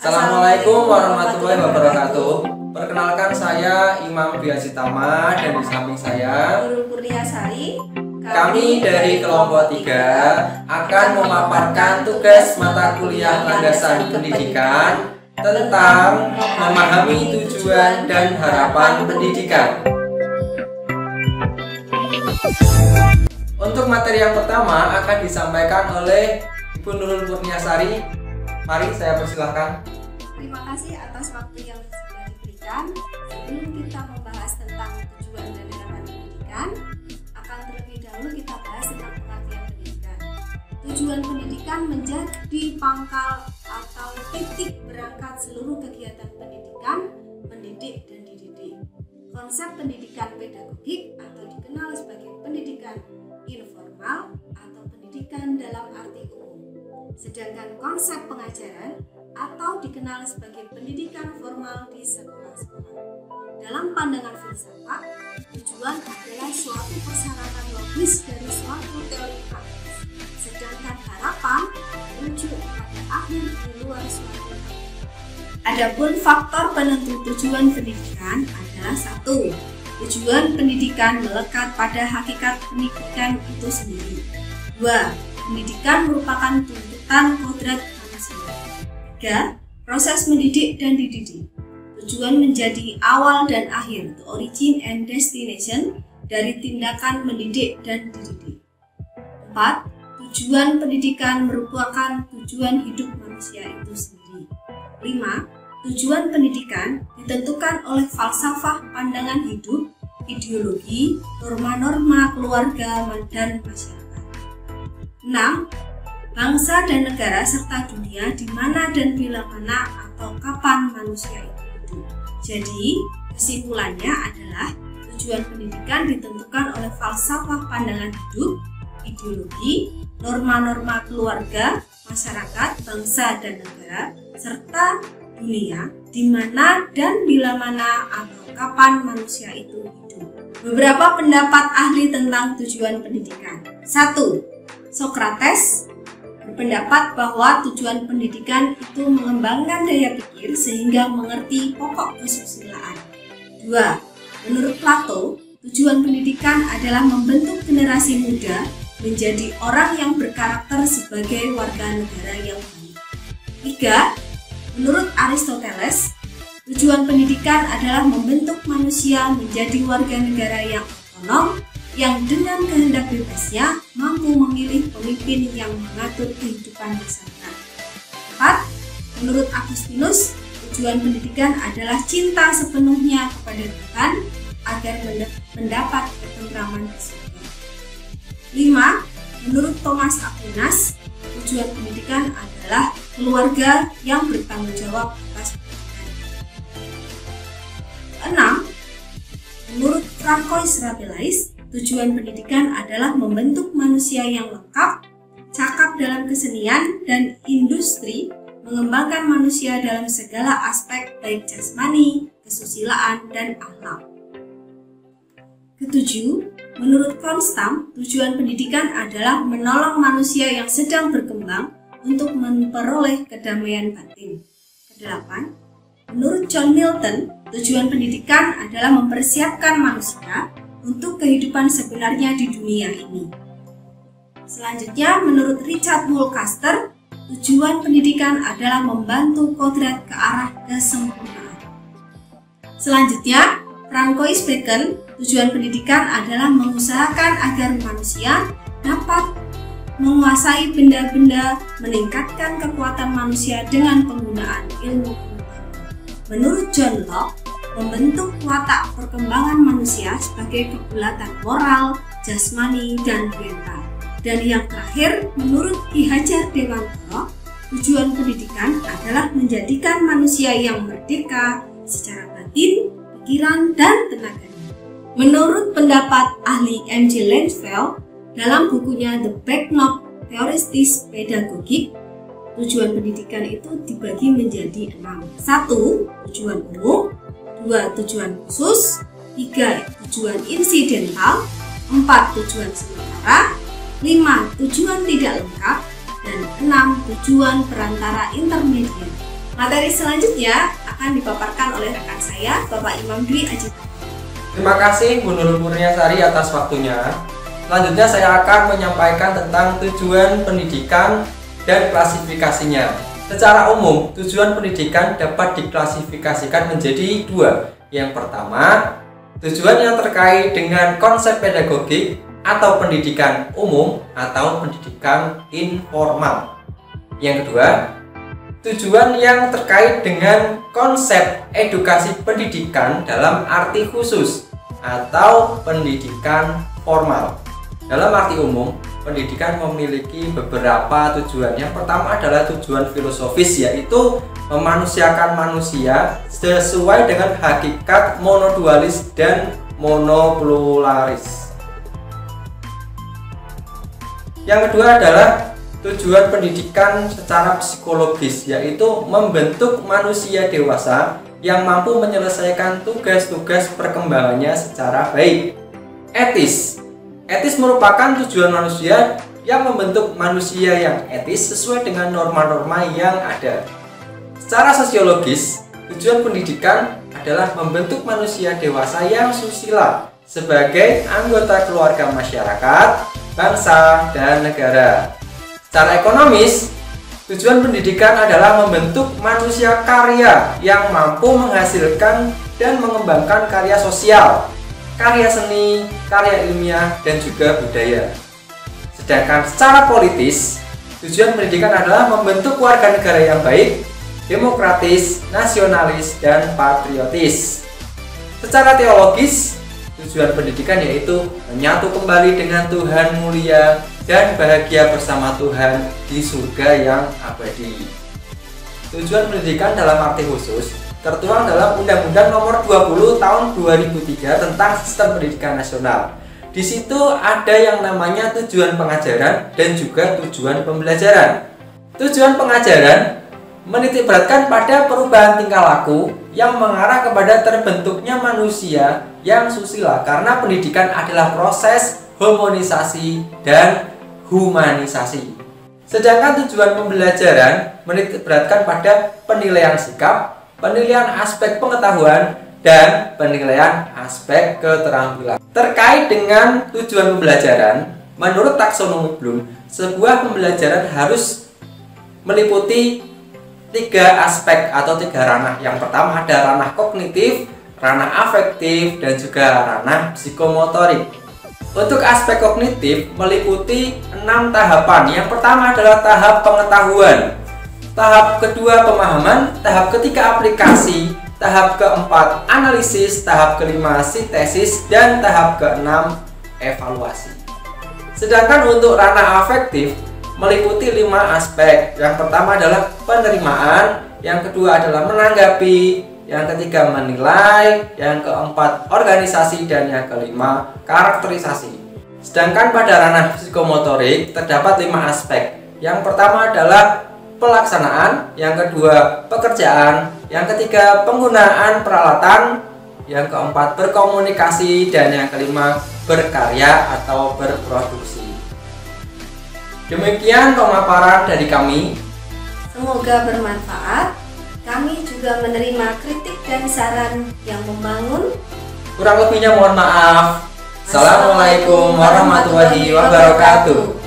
Assalamualaikum warahmatullahi wabarakatuh. Perkenalkan, saya Imam Biasitama dan di samping saya Nurul Kurniasari. Kami dari kelompok 3 akan memaparkan tugas mata kuliah landasan pendidikan tentang memahami tujuan dan harapan pendidikan. Untuk materi yang pertama akan disampaikan oleh Ibu Nurul Kurniasari. Mari saya persilahkan. Terima kasih atas waktu yang sudah diberikan. Sebelum kita membahas tentang tujuan dan harapan pendidikan, akan terlebih dahulu kita bahas tentang pengertian pendidikan. Tujuan pendidikan menjadi pangkal atau titik berangkat seluruh kegiatan pendidikan, mendidik dan dididik. Konsep pendidikan pedagogik atau dikenal sebagai pendidikan informal atau pendidikan dalam arti umum. Sedangkan konsep pengajaran atau dikenal sebagai pendidikan formal di sekolah-sekolah. Dalam pandangan filsafat, tujuan adalah suatu persyaratan logis dari suatu teori praktis. Sedangkan harapan menuju pada akhir di luar suatu. Adapun faktor penentu tujuan pendidikan adalah 1. Tujuan pendidikan melekat pada hakikat pendidikan itu sendiri. 2. Pendidikan merupakan tuntutan kodrat manusia. 3. Proses mendidik dan dididik. Tujuan menjadi awal dan akhir, the origin and destination dari tindakan mendidik dan dididik. 4. Tujuan pendidikan merupakan tujuan hidup manusia itu sendiri. 5. Tujuan pendidikan ditentukan oleh falsafah pandangan hidup, ideologi, norma-norma keluarga dan masyarakat. 6. Bangsa dan negara serta dunia di mana dan bila mana atau kapan manusia itu hidup. Jadi, kesimpulannya adalah tujuan pendidikan ditentukan oleh falsafah pandangan hidup, ideologi, norma-norma keluarga, masyarakat, bangsa dan negara serta dunia di mana dan bila mana atau kapan manusia itu hidup. Beberapa pendapat ahli tentang tujuan pendidikan. 1. Sokrates berpendapat bahwa tujuan pendidikan itu mengembangkan daya pikir sehingga mengerti pokok kesusilaan. 2. Menurut Plato, tujuan pendidikan adalah membentuk generasi muda menjadi orang yang berkarakter sebagai warga negara yang baik. 3. Menurut Aristoteles, tujuan pendidikan adalah membentuk manusia menjadi warga negara yang otonom, yang dengan kehendak bebasnya mampu memilih pemimpin yang mengatur kehidupan masyarakat. 4. Menurut Agustinus, tujuan pendidikan adalah cinta sepenuhnya kepada Tuhan agar mendapat ketentraman di surga. 5. Menurut Thomas Aquinas, tujuan pendidikan adalah keluarga yang bertanggung jawab atas pendidikan. 6. Menurut Francois Rabelais, tujuan pendidikan adalah membentuk manusia yang lengkap, cakap dalam kesenian dan industri, mengembangkan manusia dalam segala aspek baik jasmani, kesusilaan, dan akhlak. 7. Menurut Konstam, tujuan pendidikan adalah menolong manusia yang sedang berkembang untuk memperoleh kedamaian batin. 8. Menurut John Milton, tujuan pendidikan adalah mempersiapkan manusia untuk kehidupan sebenarnya di dunia ini. Selanjutnya, menurut Richard Mulcaster, tujuan pendidikan adalah membantu kodrat ke arah kesempurnaan. Selanjutnya, Francois Bacon, tujuan pendidikan adalah mengusahakan agar manusia dapat menguasai benda-benda, meningkatkan kekuatan manusia dengan penggunaan ilmu pengetahuan. Menurut John Locke, membentuk watak perkembangan manusia sebagai kebulatan moral, jasmani, dan mental. Dan yang terakhir, menurut Ki Hajar Dewantara, tujuan pendidikan adalah menjadikan manusia yang merdeka secara batin, pikiran, dan tenaganya. Menurut pendapat ahli M.J. Lansfeld, dalam bukunya The Backnop Theories Pedagogik, tujuan pendidikan itu dibagi menjadi 6. 1. Tujuan umum, 2. Tujuan khusus, 3. Tujuan insidental, 4. Tujuan sementara, 5. Tujuan tidak lengkap, dan 6. Tujuan perantara intermediat. Materi selanjutnya akan dipaparkan oleh rekan saya, Bapak Imam Dwi Aji. Terima kasih Bu Nurul Purniasari atas waktunya. Selanjutnya saya akan menyampaikan tentang tujuan pendidikan dan klasifikasinya. Secara umum, tujuan pendidikan dapat diklasifikasikan menjadi dua. Yang pertama, tujuan yang terkait dengan konsep pedagogik atau pendidikan umum atau pendidikan informal. Yang kedua, tujuan yang terkait dengan konsep edukasi pendidikan dalam arti khusus atau pendidikan formal. Dalam arti umum, pendidikan memiliki beberapa tujuan. Yang pertama adalah tujuan filosofis, yaitu memanusiakan manusia sesuai dengan hakikat monodualis dan monopluralis. Yang kedua adalah tujuan pendidikan secara psikologis, yaitu membentuk manusia dewasa yang mampu menyelesaikan tugas-tugas perkembangannya secara baik. Etis merupakan tujuan manusia yang membentuk manusia yang etis sesuai dengan norma-norma yang ada. Secara sosiologis, tujuan pendidikan adalah membentuk manusia dewasa yang susila sebagai anggota keluarga masyarakat, bangsa, dan negara. Secara ekonomis, tujuan pendidikan adalah membentuk manusia karya yang mampu menghasilkan dan mengembangkan karya sosial, karya seni, karya ilmiah, dan juga budaya. Sedangkan secara politis, tujuan pendidikan adalah membentuk warga negara yang baik, demokratis, nasionalis, dan patriotis. Secara teologis, tujuan pendidikan yaitu menyatu kembali dengan Tuhan mulia dan bahagia bersama Tuhan di surga yang abadi. Tujuan pendidikan dalam arti khusus tertuang dalam Undang-Undang Nomor 20 Tahun 2003 tentang Sistem Pendidikan Nasional. Di situ ada yang namanya tujuan pengajaran dan juga tujuan pembelajaran. Tujuan pengajaran menitikberatkan pada perubahan tingkah laku yang mengarah kepada terbentuknya manusia yang susila, karena pendidikan adalah proses homonisasi dan humanisasi. Sedangkan tujuan pembelajaran menitikberatkan pada penilaian sikap, penilaian aspek pengetahuan, dan penilaian aspek keterampilan. Terkait dengan tujuan pembelajaran, menurut taksonomi Bloom, sebuah pembelajaran harus meliputi 3 aspek atau 3 ranah. Yang pertama ada ranah kognitif, ranah afektif, dan juga ranah psikomotorik. Untuk aspek kognitif meliputi 6 tahapan. Yang pertama adalah tahap pengetahuan, tahap kedua pemahaman, tahap ketiga aplikasi, tahap keempat analisis, tahap kelima sintesis, dan tahap keenam evaluasi. Sedangkan untuk ranah afektif meliputi 5 aspek. Yang pertama adalah penerimaan, yang kedua adalah menanggapi, yang ketiga menilai, yang keempat organisasi, dan yang kelima karakterisasi. Sedangkan pada ranah psikomotorik terdapat 5 aspek. Yang pertama adalah pelaksanaan, yang kedua pekerjaan, yang ketiga penggunaan peralatan, yang keempat berkomunikasi, dan yang kelima berkarya atau berproduksi. Demikian pemaparan dari kami. Semoga bermanfaat. Kami juga menerima kritik dan saran yang membangun. Kurang lebihnya mohon maaf. Assalamualaikum warahmatullahi wabarakatuh.